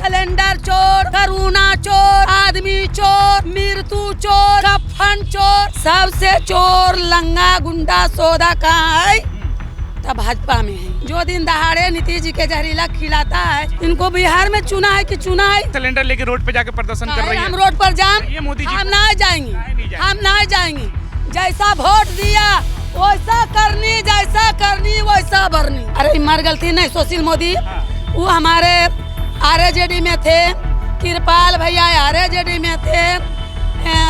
Cylinder चोर, करुणा चोर, आदमी चोर, मृत्यु चोर, कफन चोर, सबसे चोर लंगा गुंडा सौदा कहाँ है? तब भाजपा में है। जो दिन दहाड़े नीतीश जी के जहरीला खिलाता है, इनको बिहार में चुना है कि चुना है? सिलेंडर लेके रोड पे जाके प्रदर्शन कर रही है। हम रोड पर ये मोदी जी हम ना जाएंगे, हम ना जाएंगे। जैसा वोट दिया वैसा करनी, जैसा करनी वैसा भरनी। अरे मर गलती नहीं सुशील मोदी, वो हमारे आरजेडी में थे, कृपाल भैया आरजेडी में थे,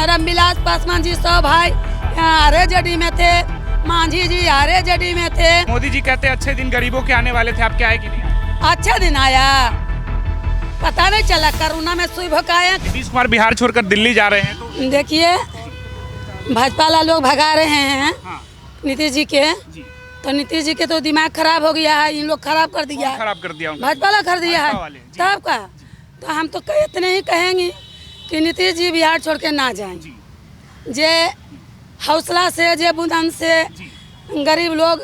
रामविलास पासवान जी सब भाई आरजेडी में थे, मांझी जी आरजेडी में थे। मोदी जी कहते अच्छे दिन गरीबों के आने वाले थे, आप क्या है कि नहीं? अच्छा दिन आया, पता नहीं चला कोरोना में सुई भकाया। नीतीश कुमार बिहार छोड़कर दिल्ली जा रहे हैं तो देखिए भाजपा वाला लोग भगा रहे हैं नीतीश जी के, तो नीतीश जी के तो दिमाग खराब हो गया है, इन लोग खराब कर दिया है, खराब कर दिया भाजपा वाला कर दिया है तब का। तो हम तो इतने ही कहेंगे कि नीतीश जी बिहार छोड़ के ना जाएं। जे हौसला से, जे बुलंद से गरीब लोग,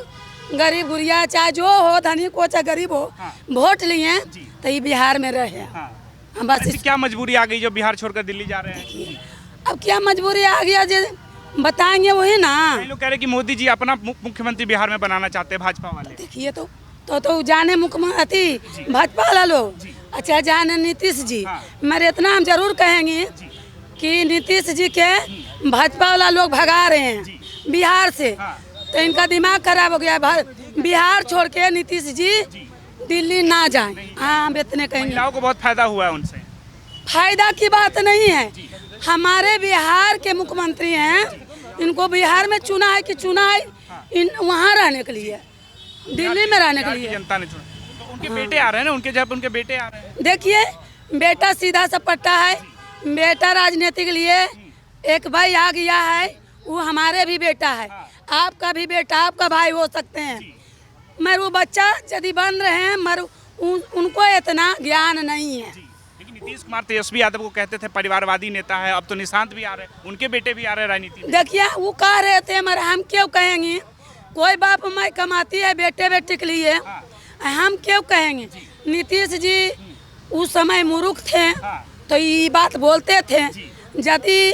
गरीब गुड़िया चाहे जो हो, धनिक हो चाहे गरीब हो, वोट लिए तो ये बिहार में रहे। हम बस क्या मजबूरी आ गई जो बिहार छोड़कर दिल्ली जा रहे हैं? अब क्या मजबूरी आ गया, जो बताएंगे वही ना। लोग कह रहे कि मोदी जी अपना मुख्यमंत्री बिहार में बनाना चाहते हैं भाजपा वाले। देखिए तो जाने मुख्यमंत्री भाजपा वाला लोग, अच्छा जाने नीतीश जी, मगर इतना हम जरूर कहेंगे कि नीतीश जी के भाजपा वाला लोग भगा रहे हैं बिहार से, तो इनका दिमाग खराब हो गया है। बिहार छोड़ के नीतीश जी दिल्ली ना जाएं। हाँ हम इतने कहेंगे। महिलाओं को बहुत फायदा हुआ है उनसे। फायदा की बात नहीं है, हमारे बिहार के मुख्यमंत्री हैं, इनको बिहार में चुना है कि चुना है इन वहाँ रहने के लिए, दिल्ली में रहने के लिए जनता ने चुना। तो उनके बेटे आ रहे हैं ना, उनके जब उनके बेटे आ रहे हैं। देखिए बेटा सीधा सपट्टा है, बेटा राजनीति के लिए एक भाई आ गया है, वो हमारे भी बेटा है, आपका भी बेटा, आपका भाई हो सकते हैं, मगर वो बच्चा यदि बन रहे हैं, मगर उनको इतना ज्ञान नहीं है। नीतीश कुमार तेजस्वी यादव को कहते थे परिवारवादी नेता है, अब तो निशांत भी आ रहे हैं, उनके बेटे भी आ रहे हैं राजनीति में। देखिए वो कह रहे थे, मगर हम क्यों कहेंगे? कोई बाप माई कमाती है बेटे बेटे के लिए, हम क्यों कहेंगे? नीतीश जी उस समय मूर्ख थे तो ये बात बोलते थे, यदि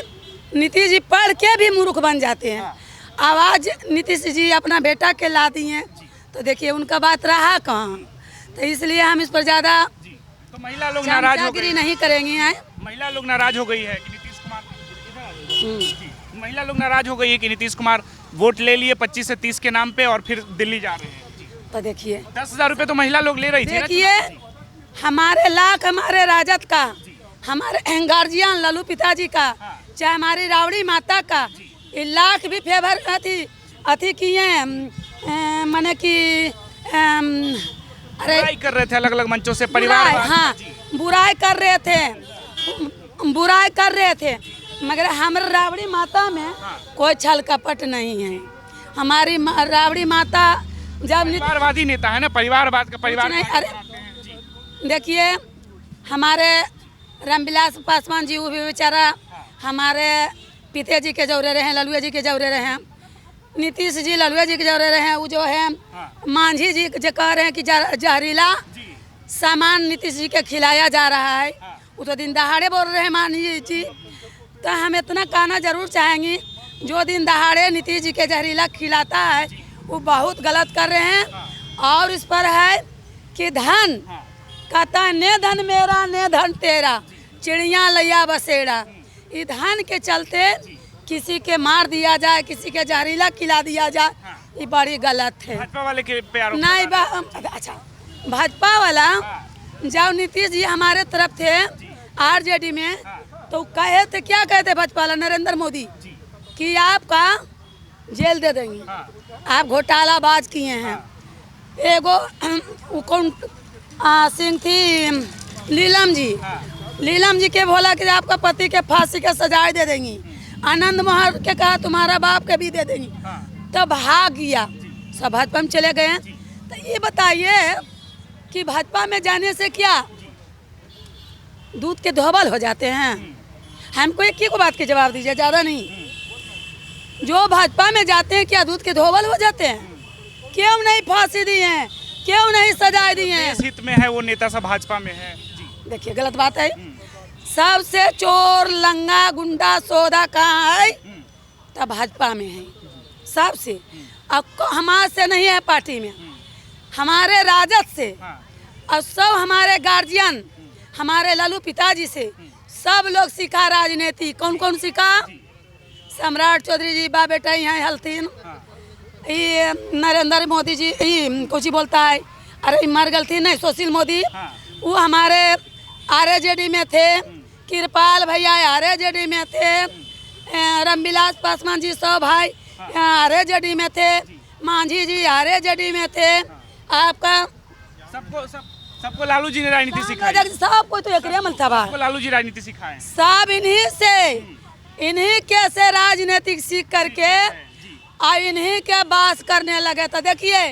नीतीश जी पढ़ के भी मूर्ख बन जाते हैं। आवाज नीतीश जी अपना बेटा के ला दिए, तो देखिए उनका बात रहा कहाँ। तो इसलिए हम इस पर ज़्यादा तो महिला लोग नाराज हो गई नहीं करेंगे। महिला लोग नाराज हो गई है कि नीतीश कुमार, महिला लोग नाराज हो गई है कि नीतीश कुमार वोट ले लिए 25 से 30 के नाम पे और फिर दिल्ली जा रहे हैं। तो देखिए 10,000 रुपए तो महिला लोग ले रही थी। देखिए हमारे लाख, हमारे राजद का, हमारे गार्जियन लल्लू पिताजी का, चाहे हमारी रावड़ी माता का, ये लाख भी फेवर अथी किए, माने कि अरे बुराई कर रहे थे अलग अलग मंचों से परिवार। हाँ बुराई कर रहे थे, बुराई कर रहे थे, मगर हमारे रावड़ी माता में कोई छल कपट नहीं है। हमारी रावड़ी माता जब परिवारवादी नेता है ना, परिवारवाद का परिवार नहीं। अरे देखिए हमारे रामविलास पासवान जी, वो भी बेचारा हमारे पिते जी के जौरे रहे, ललुआ जी के जौरे रहे, नीतीश जी ललुआ जी के जौरे रहे, वो जो है मांझी जी जो कह रहे हैं कि जहरीला सामान नीतीश जी के खिलाया जा रहा है, वो तो दिन दहाड़े बोल रहे हैं मांझी जी। तो हम इतना कहना जरूर चाहेंगे, जो दिन दहाड़े नीतीश जी के जहरीला खिलाता है वो बहुत गलत कर रहे हैं। और इस पर है कि धन कहता है, ने धन मेरा ने धन तेरा, चिड़िया लैया बसेरा। ये धन के चलते किसी के मार दिया जाए, किसी के जहरीला खिला दिया जाए, ये बड़ी गलत है। भाजपा वाले के प्यार नहीं अच्छा भाजपा वाला जब नीतीश जी हमारे तरफ थे आरजेडी में, तो कहे थे, क्या कहते भाजपा वाला नरेंद्र मोदी कि आपका जेल दे देंगे, आप घोटालाबाज किए हैं। एगो कौन सिंह थी लीलम जी के बोला कि आपका पति के फांसी के सजाए दे देंगी, आनंद मोहन के कहा तुम्हारा बाप के भी दे देंगी, तो भाग गया, सब भाजपा में चले गए। तो ये बताइए कि भाजपा में जाने से क्या दूध के धोबल हो जाते हैं? हमको एक ही को बात के जवाब दीजिए, ज़्यादा नहीं। जो भाजपा में जाते हैं क्या दूध के धोबल हो जाते हैं? क्यों नहीं फांसी दी है, क्यों नहीं सजा दी है? हित में है वो नेता सब भाजपा में है। देखिए गलत बात है। सबसे चोर लंगा गुंडा सौदा कहाँ है? तब भाजपा में है सबसे। अब हमारे से नहीं है पार्टी में, हमारे राजद से और सब हमारे गार्जियन, हमारे लालू पिताजी से सब लोग सीखा राजनीति। कौन कौन सीखा? सम्राट चौधरी जी बा बेटा यहाँ हल्थीन, ये नरेंद्र मोदी जी कुछ बोलता है, अरे मर गलती नहीं, सुशील मोदी वो हमारे आरजेडी में थे, कृपाल भैया आरजेडी में थे, रामविलास पासवान जी सब भाई आरजेडी में थे, मांझी जी आरजेडी में थे। आपका सबको लालू जी ने राजनीति सिखाई। सब कोई तो एक सबको लालू जी राजनीति सिखाए। सब इन्हीं से, इन्हीं के से राजनीतिक सीख करके और इन्हीं के बास करने लगे। तो देखिए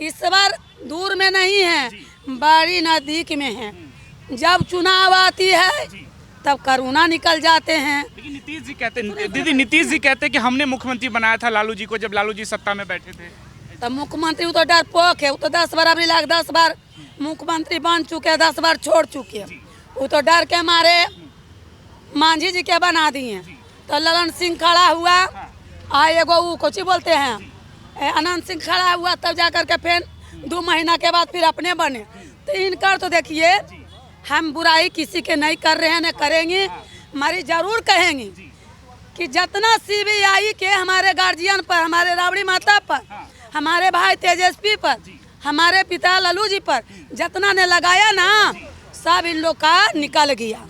इस बार दूर में नहीं है, बड़ी नजदीक में है। जब चुनाव आती है तब करुणा निकल जाते हैं। लेकिन नीतीश जी कहते हैं, दीदी नीतीश जी कहते हैं कि हमने मुख्यमंत्री बनाया था लालू जी को जब लालू जी सत्ता में बैठे थे। तो मुख्यमंत्री वो तो डरपोक है, वो तो 10 बार अभी 10 बार मुख्यमंत्री बन चुके, 10 बार छोड़ चुके। वो तो डर के मारे मांझी जी के बना दिए। तो ललन सिंह खड़ा हुआ, एगो वो कुछ बोलते हैं अनंत सिंह खड़ा हुआ, तब जा कर के फिर 2 महीना के बाद फिर अपने बने। तो इनका तो देखिए हम बुराई किसी के नहीं कर रहे हैं, न करेंगे। हमारी जरूर कहेंगे कि जितना सीबीआई के हमारे गार्जियन पर, हमारे राबड़ी माता पर, हमारे भाई तेजस्वी पर, हमारे पिता लालू जी पर जितना ने लगाया ना, सब इन लोग का निकल गया,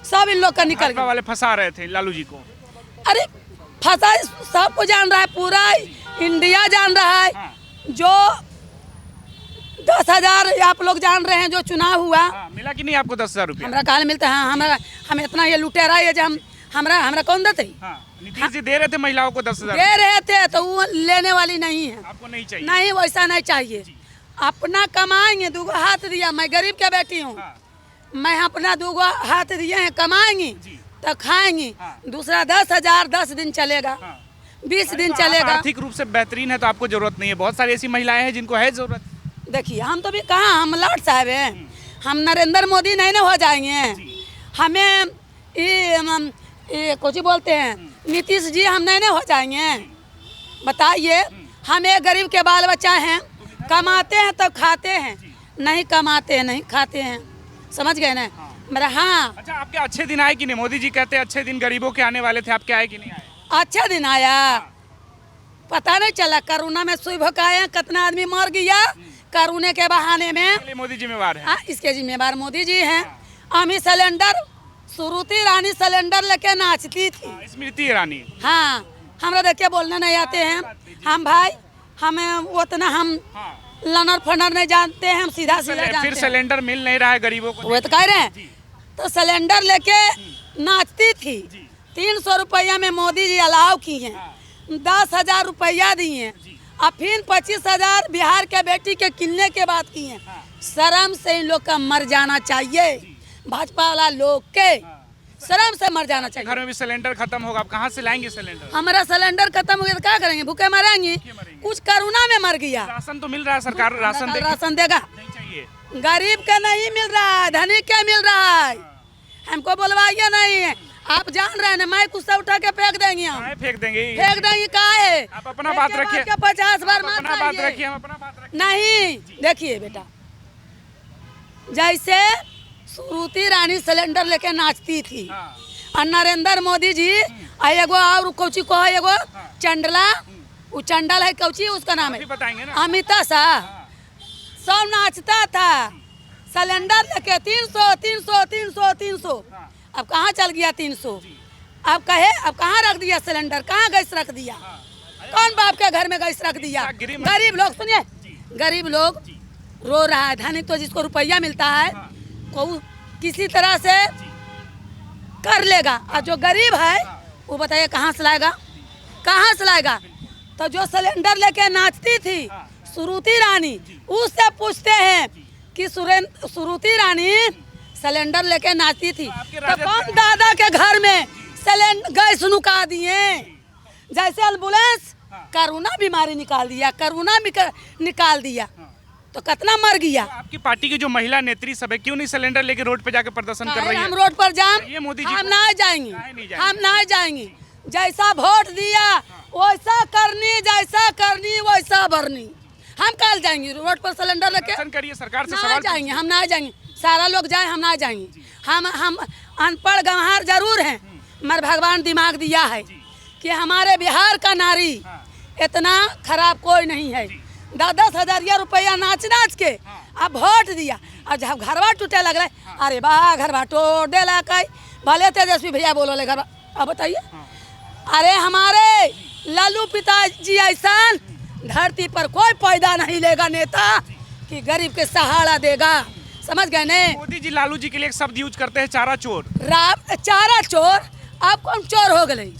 सब इन लोग का निकल गया। वाले फंसा रहे थे लालू जी को। अरे फंसा सबको जान रहा है, पूरा इंडिया जान रहा है। जो 10,000 आप लोग जान रहे हैं जो चुनाव हुआ। मिला कि नहीं आपको 10,000 रुपया? हमारा काल मिलता है। हमारा हम इतना ये लुटेरा है जो हमरा कौन देते? नीतीश जी दे रहे थे महिलाओं को 10,000 दे रहे थे, तो वो लेने वाली नहीं है। आपको नहीं चाहिए? नहीं, वैसा नहीं चाहिए। अपना कमाएंगे, 2 हाथ दिया, मैं गरीब की बेटी हूँ, मैं अपना 2 हाथ दिए हैं, कमाएंगे तो खाएंगे। दूसरा 10,000 10 दिन चलेगा, 20 दिन चलेगा। आर्थिक रूप से बेहतरीन है तो आपको जरूरत नहीं है। बहुत सारी ऐसी महिलाएं हैं जिनको है जरूरत। देखिए हम तो भी कहाँ, हम लाट साहब हैं, हम नरेंद्र मोदी नहीं ना हो जाएंगे। हमें ये कुछ बोलते हैं नीतीश जी, हम नहीं ना हो जाएंगे। बताइए, हम एक गरीब के बाल बच्चा हैं, कमाते हैं तब खाते हैं, नहीं कमाते हैं नहीं खाते हैं। समझ गए ना मेरा? हाँ। अच्छा, आपके अच्छे दिन आए कि नहीं? मोदी जी कहते हैं अच्छे दिन गरीबों के आने वाले थे, आपके आए कि नहीं आए? अच्छा दिन आया, पता नहीं चला। कोरोना में सुई भकाया, कितना आदमी मर गया कोरोना के बहाने में। मोदी जिम्मेवार है। इसके जिम्मेवार मोदी जी हैं। अमी सिलेंडर, श्रुति रानी सिलेंडर लेके नाचती थी, स्मृति ईरानी। हाँ, हमरा देखिए बोलने नहीं आते हैं हम भाई, हमें उतना हम लनर फनर नहीं जानते हैं, हम सीधा सीधा जानते हैं। फिर सिलेंडर मिल नहीं रहा है गरीबों को, वो तो कह रहे हैं। तो सिलेंडर लेके नाचती थी। 300 रुपया में मोदी जी अलाव की हैं, 10,000 रुपया दिए, और फिर 25,000 बिहार के बेटी के किलने के बाद किए। शर्म से इन लोग का मर जाना चाहिए, भाजपा वाला लोग के शर्म से मर जाना चाहिए। घर में भी सिलेंडर खत्म होगा, आप कहाँ से लाएंगे सिलेंडर? हमारा सिलेंडर खत्म हो गया तो क्या करेंगे? भूखे मरेंगे। कुछ कोरोना में मर गया। राशन तो मिल रहा है, सरकार राशन देगा। नहीं चाहिए, गरीब का नहीं मिल रहा है, धनी का मिल रहा है। हमको बोलवाइए नहीं, आप जान रहे हैं ना, मैं कुछ उठा के फेंक देंगे, हम फेंक देंगे। का है? आप अपना बात रखिए, 50 बार अपना बात रखिए, हम अपना बात रखिए। नहीं, देखिए बेटा, जैसे श्रुति रानी सिलेंडर लेके नाचती थी, और नरेंद्र मोदी जी एगो और कौची को है, एगो चंडला, वो चंडल है कौची, उसका नाम है बताएंगे ना, अमिता शाह, सब नाचता था सिलेंडर लेके 300 300 300 300। अब कहाँ चल गया 300? अब कहाँ रख दिया सिलेंडर? कहाँ गैस रख दिया? कौन बाप के घर में गैस रख दिया? गरीब लोग, सुनिए, गरीब लोग रो रहा है। धनी तो जिसको रुपया मिलता है वो किसी तरह से कर लेगा, और जो गरीब है वो बताइए कहाँ से लाएगा? कहाँ से लाएगा? तो जो सिलेंडर लेके नाचती थी श्रुति रानी, उससे पूछते हैं कि श्रुति रानी सिलेंडर लेके नाचती थी तो कौन दादा के घर में सिलेंडर गैस नुका दिए? जैसे एम्बुलेंस कोरोना बीमारी निकाल दिया, कोरोना निकाल दिया। तो कितना मर गया। तो आपकी पार्टी की जो महिला नेत्री सब है क्यों नहीं सिलेंडर लेके रोड पे जाके प्रदर्शन कर रही है? हम रोड पर जाम, ये मोदी जी हम को- ना जाएंगे, काहे नहीं जाएंगे? हम ना जाएंगे। जैसा वोट दिया वैसा करनी, जैसा करनी वैसा भरनी। हम कल जाएंगे रोड पर सिलेंडर लेके? प्रदर्शन करिए, सरकार से ना सवाल जाएंगे, हम ना जाएंगे। सारा लोग जाए, हम ना जाएंगे। हम अनपढ़ गंवार जरूर हैं, मगर भगवान दिमाग दिया है कि हमारे बिहार का नारी इतना खराब कोई नहीं है। 10-10 हज़ारिया रुपया नाच नाच के अब वोट दिया, और जब घरवा टूटे लग रहा, अरे बा घरवा तोड़ दे ला कई, भले तेजस्वी भैया बोलो ले घरवा। अब बताइए, अरे हमारे लालू पिताजी ऐसा धरती पर कोई पैदा नहीं लेगा नेता कि गरीब के सहारा देगा। समझ गए ने? मोदी जी लालू जी के लिए एक शब्द यूज करते हैं, चारा चोर। चारा चोर। अब कौन चोर हो गए?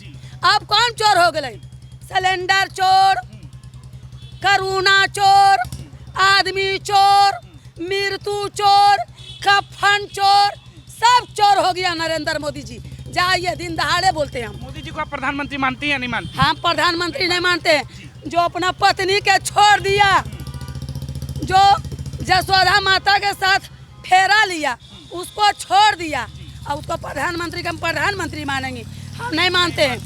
अब कौन चोर हो गए? सिलेंडर चोर, करुणा चोर, आदमी चोर, मृत्यु चोर, कफन चोर, सब चोर हो गया नरेंद्र मोदी जी। जाइए, दिन दहाड़े बोलते हैं हम। मोदी जी को आप प्रधानमंत्री मानती हैं या नहीं मानती? हम प्रधानमंत्री नहीं मानते हैं। जो अपना पत्नी के छोड़ दिया, जो जसोदा माता के साथ फेरा लिया, उसको छोड़ दिया, और उसको प्रधानमंत्री का हम प्रधानमंत्री मानेंगे? हम नहीं मानते हैं।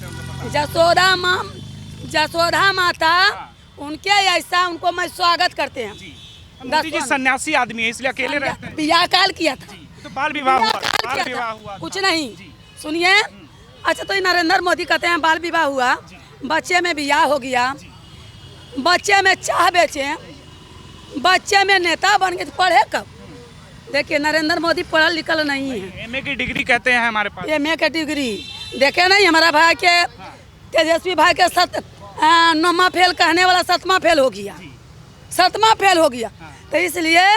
जसोदा माता उनके ऐसा, उनको मैं स्वागत करते हैं। मोदी जी सन्यासी आदमी है, इसलिए अकेले रहते हैं। बियाह काल किया था, तो बाल विवाह हुआ, बियाह काल बाल किया विवाह था, हुआ। कुछ नहीं। सुनिए, अच्छा तो ये नरेंद्र मोदी कहते हैं बाल विवाह हुआ, बच्चे में बियाह हो गया, बच्चे में चाह बेचे, बच्चे में नेता बन गए, तो पढ़े कब? देखिए, नरेंद्र मोदी पढ़ल लिखल नहीं है। एमए की डिग्री कहते हैं हमारे पास। एमए के डिग्री देखे नहीं, हमारा भाई के तेजस्वी भाई के 9वां फेल कहने वाला 7वां फेल हो गया, 7वां फेल हो गया। तो इसलिए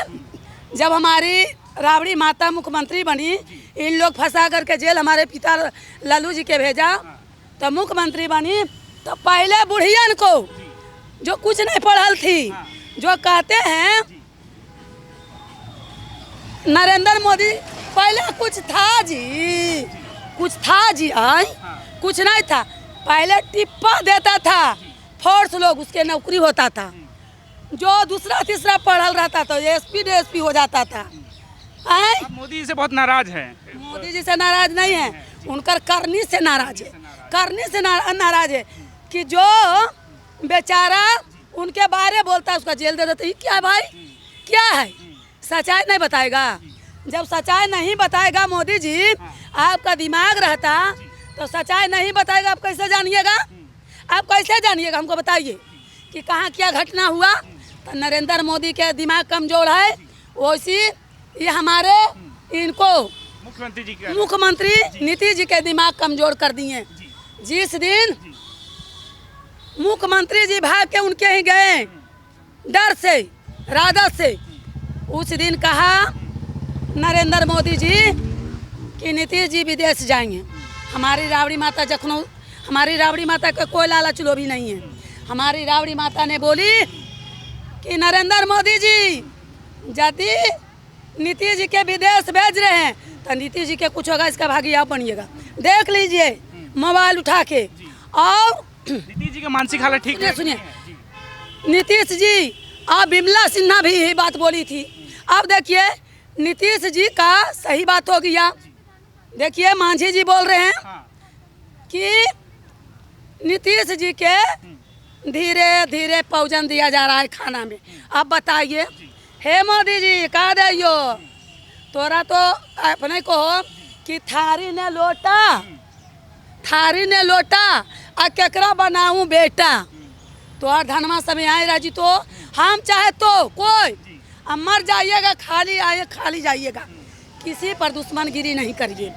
जब हमारी राबड़ी माता मुख्यमंत्री बनी, इन लोग फंसा करके जेल हमारे पिता लालू जी के भेजा, तो मुख्यमंत्री बनी, तो पहले बुढ़ियन को जो कुछ नहीं पढ़ल थी, जो कहते हैं नरेंद्र मोदी, पहले कुछ था जी, कुछ था जी, आई कुछ नहीं था। पहले टिप्पा देता था, फोर्स लोग उसके नौकरी होता था। जो दूसरा तीसरा पढ़ल रहता तो एसपी डीएसपी हो जाता था। आप मोदी जी से बहुत नाराज हैं। मोदी जी से नाराज नहीं है, उनकर करनी से नाराज है, करनी से नाराज है कि जो बेचारा उनके बारे बोलता है उसका जेल दे देते। क्या है भाई, क्या है? सच्चाई नहीं बताएगा। जब सच्चाई नहीं बताएगा मोदी जी, आपका दिमाग रहता तो सच्चाई नहीं बताएगा, आप कैसे जानिएगा? आप कैसे जानिएगा? हमको बताइए कि कहाँ क्या घटना हुआ। तो नरेंद्र मोदी के दिमाग कमजोर है, वैसी ये हमारे इनको मुख्यमंत्री नीतीश जी के दिमाग कमजोर कर दिए। जिस दिन मुख्यमंत्री जी भाग के उनके ही गए डर से, राजद से, उस दिन कहा नरेंद्र मोदी जी कि नीतीश जी विदेश जाएंगे। हमारी राबड़ी माता जखनऊ, हमारी राबड़ी माता का कोई लालच लोभी नहीं है। हमारी राबड़ी माता ने बोली कि नरेंद्र मोदी जी यदि नीतीश जी के विदेश भेज रहे हैं तो नीतीश जी के कुछ होगा, इसका भागी आप बनिएगा। देख लीजिए मोबाइल उठा के। और नीतीश जी का मानसिक हालत ठीक है? सुनिए, नीतीश जी और बिमला सिन्हा भी यही बात बोली थी। अब देखिए नीतीश जी का सही बात हो गया। देखिए मांझी जी बोल रहे हैं कि नीतीश जी के धीरे धीरे भोजन दिया जा रहा है खाना में। अब बताइए, हे मोदी जी कह दियो, तोरा तो अपने को हो कि थारी ने लोटा, थारी ने लोटा आ केकरा बनाऊं बेटा। तो और धनमा समय आए राजी, तो हम चाहे तो कोई अब मर जाइएगा, खाली आए खाली जाइएगा, किसी पर दुश्मनगिरी नहीं करिए।